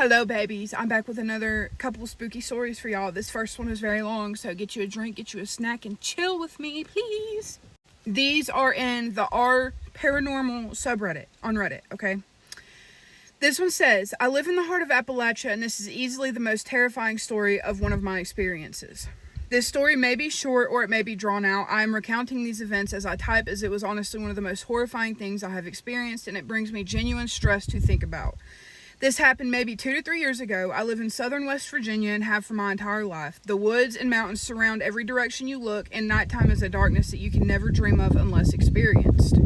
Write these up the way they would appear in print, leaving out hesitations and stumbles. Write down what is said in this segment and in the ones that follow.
Hello babies, I'm back with another couple of spooky stories for y'all. This first one is very long, so get you a drink, get you a snack, and chill with me, please. These are in the R Paranormal subreddit on Reddit, okay? This one says, I live in the heart of Appalachia, and this is easily the most terrifying story of one of my experiences. This story may be short or it may be drawn out. I am recounting these events as I type, as it was honestly one of the most horrifying things I have experienced, and it brings me genuine stress to think about. This happened maybe 2 to 3 years ago. I live in southern West Virginia and have for my entire life. The woods and mountains surround every direction you look, and nighttime is a darkness that you can never dream of unless experienced.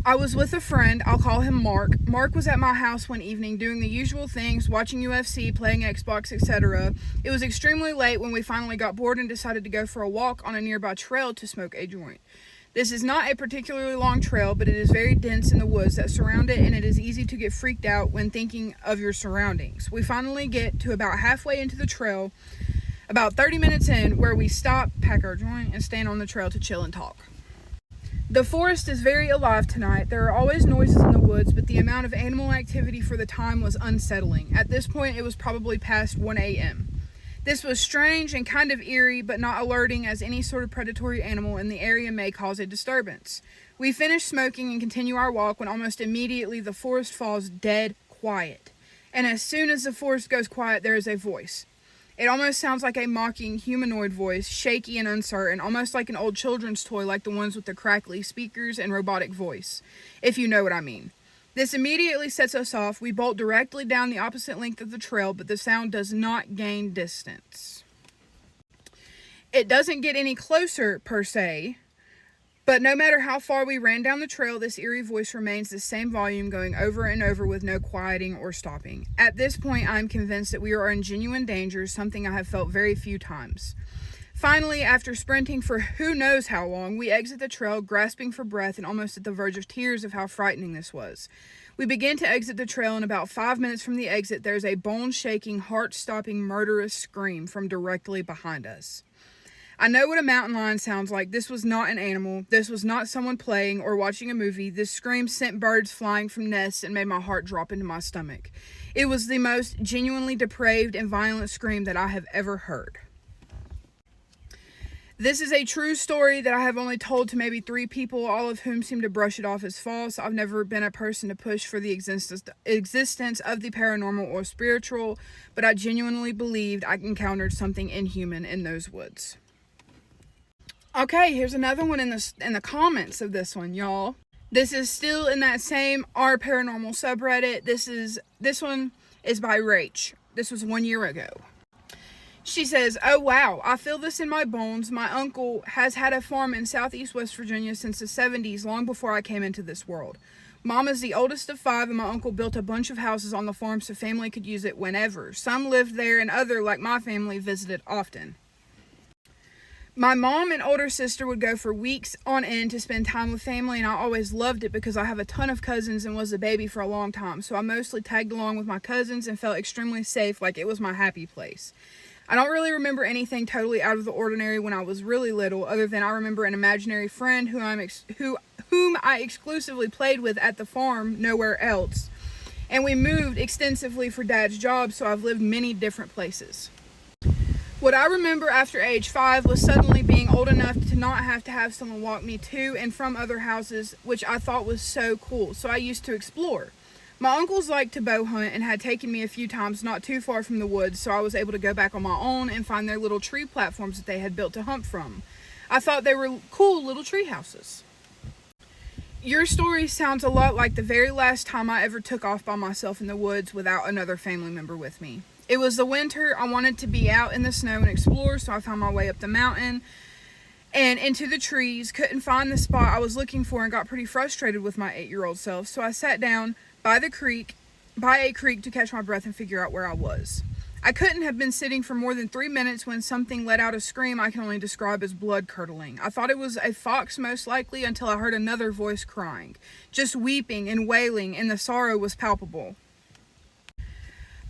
I was with a friend, I'll call him Mark. Mark was at my house one evening doing the usual things, watching UFC, playing Xbox, etc. It was extremely late when we finally got bored and decided to go for a walk on a nearby trail to smoke a joint. This is not a particularly long trail, but it is very dense in the woods that surround it, and it is easy to get freaked out when thinking of your surroundings. We finally get to about halfway into the trail, about 30 minutes in, where we stop, pack our joint, and stand on the trail to chill and talk. The forest is very alive tonight. There are always noises in the woods, but the amount of animal activity for the time was unsettling. At this point, it was probably past 1 a.m. This was strange and kind of eerie, but not alerting, as any sort of predatory animal in the area may cause a disturbance. We finish smoking and continue our walk when almost immediately the forest falls dead quiet. And as soon as the forest goes quiet, there is a voice. It almost sounds like a mocking humanoid voice, shaky and uncertain, almost like an old children's toy, like the ones with the crackly speakers and robotic voice, if you know what I mean. This immediately sets us off. We bolt directly down the opposite length of the trail, but the sound does not gain distance. It doesn't get any closer, per se, but no matter how far we ran down the trail, this eerie voice remains the same volume, going over and over with no quieting or stopping. At this point, I'm convinced that we are in genuine danger, something I have felt very few times. Finally, after sprinting for who knows how long, we exit the trail, grasping for breath and almost at the verge of tears of how frightening this was. We begin to exit the trail, and about 5 minutes from the exit, there's a bone-shaking, heart-stopping, murderous scream from directly behind us. I know what a mountain lion sounds like. This was not an animal. This was not someone playing or watching a movie. This scream sent birds flying from nests and made my heart drop into my stomach. It was the most genuinely depraved and violent scream that I have ever heard. This is a true story that I have only told to maybe 3 people, all of whom seem to brush it off as false. I've never been a person to push for the existence of the paranormal or spiritual, but I genuinely believed I encountered something inhuman in those woods. Okay, here's another one in the comments of this one, y'all. This is still in that same R Paranormal subreddit. This one is by Rach. This was 1 year ago. She says, oh wow, I feel this in my bones. My uncle has had a farm in southeast West Virginia since the 70s, long before I came into this world. Mom is the oldest of 5, and my uncle built a bunch of houses on the farm so family could use it whenever. Some lived there, and other, like my family, visited often. My mom and older sister would go for weeks on end to spend time with family, and I always loved it because I have a ton of cousins and was a baby for a long time, so I mostly tagged along with my cousins and felt extremely safe, like it was my happy place. I don't really remember anything totally out of the ordinary when I was really little, other than I remember an imaginary friend whom I exclusively played with at the farm, nowhere else. And we moved extensively for Dad's job, so I've lived many different places. What I remember after age 5 was suddenly being old enough to not have to have someone walk me to and from other houses, which I thought was so cool, so I used to explore. My uncles liked to bow hunt and had taken me a few times not too far from the woods, so I was able to go back on my own and find their little tree platforms that they had built to hunt from. I thought they were cool little tree houses. Your story sounds a lot like the very last time I ever took off by myself in the woods without another family member with me. It was the winter. I wanted to be out in the snow and explore, so I found my way up the mountain and into the trees. Couldn't find the spot I was looking for and got pretty frustrated with my 8-year-old self, so I sat down by a creek to catch my breath and figure out where I was. I couldn't have been sitting for more than 3 minutes when something let out a scream I can only describe as blood-curdling. I thought it was a fox most likely, until I heard another voice crying, just weeping and wailing, and the sorrow was palpable.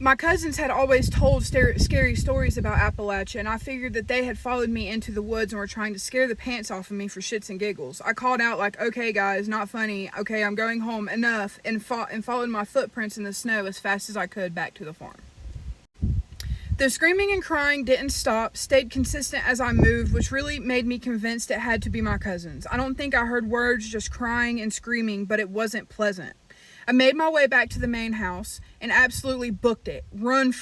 My cousins had always told scary stories about Appalachia, and I figured that they had followed me into the woods and were trying to scare the pants off of me for shits and giggles. I called out like, okay guys, not funny, okay, I'm going home, enough, and followed my footprints in the snow as fast as I could back to the farm. The screaming and crying didn't stop, stayed consistent as I moved, which really made me convinced it had to be my cousins. I don't think I heard words, just crying and screaming, but it wasn't pleasant. I made my way back to the main house and absolutely booked it. Ran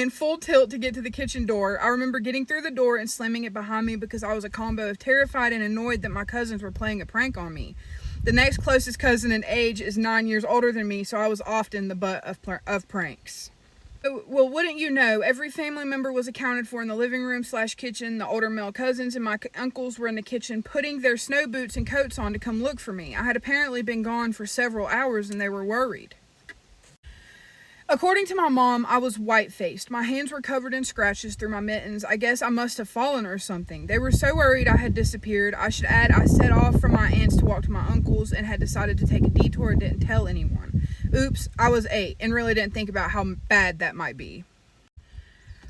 full tilt to get to the kitchen door. I remember getting through the door and slamming it behind me because I was a combo of terrified and annoyed that my cousins were playing a prank on me. The next closest cousin in age is 9 years older than me, so I was often the butt of pranks. Well, wouldn't you know, every family member was accounted for in the living room / kitchen. The older male cousins and my uncles were in the kitchen putting their snow boots and coats on to come look for me. I had apparently been gone for several hours and they were worried. According to my mom, I was white-faced. My hands were covered in scratches through my mittens. I guess I must have fallen or something. They were so worried I had disappeared. I should add, I set off from my aunts to walk to my uncle's and had decided to take a detour and didn't tell anyone. Oops, I was 8 and really didn't think about how bad that might be.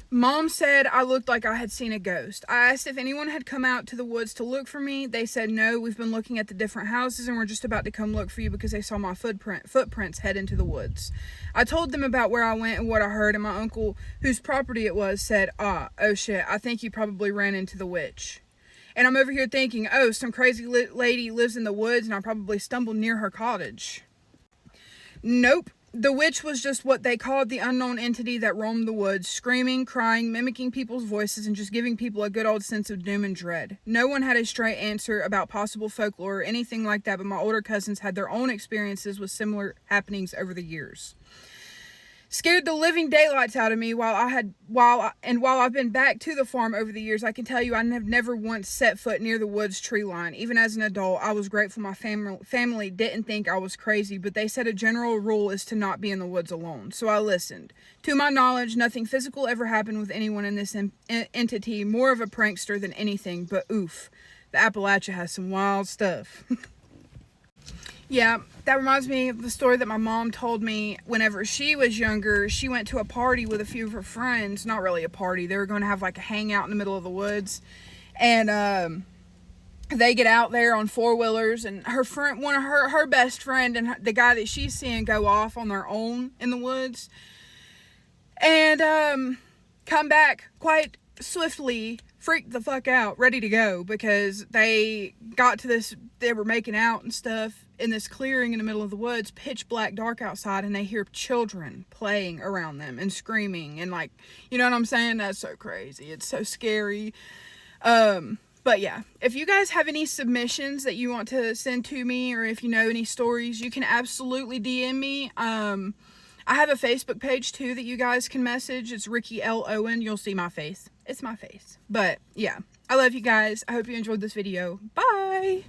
Mom said I looked like I had seen a ghost. I asked if anyone had come out to the woods to look for me. They said no, we've been looking at the different houses and we're just about to come look for you because they saw my footprints head into the woods. I told them about where I went and what I heard, and my uncle, whose property it was, said, oh shit, I think you probably ran into the witch. And I'm over here thinking, oh, some crazy lady lives in the woods and I probably stumbled near her cottage. Nope. The witch was just what they called the unknown entity that roamed the woods, screaming, crying, mimicking people's voices, and just giving people a good old sense of doom and dread. No one had a straight answer about possible folklore or anything like that, but my older cousins had their own experiences with similar happenings over the years. Scared the living daylights out of me. While I've been back to the farm over the years, I can tell you I have never once set foot near the woods tree line. Even as an adult, I was grateful my family didn't think I was crazy, but they said a general rule is to not be in the woods alone. So I listened. To my knowledge, nothing physical ever happened with anyone in this entity, more of a prankster than anything, but oof, the Appalachia has some wild stuff. Yeah, that reminds me of the story that my mom told me whenever she was younger. She went to a party with a few of her friends. Not really a party. They were going to have like a hangout in the middle of the woods. And they get out there on four-wheelers. And her friend, her best friend and the guy that she's seeing go off on their own in the woods. And come back quite swiftly, freaked the fuck out, ready to go. Because they got to this, they were making out and stuff in this clearing in the middle of the woods, pitch black dark outside, and they hear children playing around them and screaming and like, you know what I'm saying? That's so crazy. It's so scary. But yeah, if you guys have any submissions that you want to send to me, or if you know any stories, you can absolutely DM me. I have a Facebook page too that you guys can message. It's Ricky L. Owen. You'll see my face. It's my face. But yeah, I love you guys. I hope you enjoyed this video. Bye.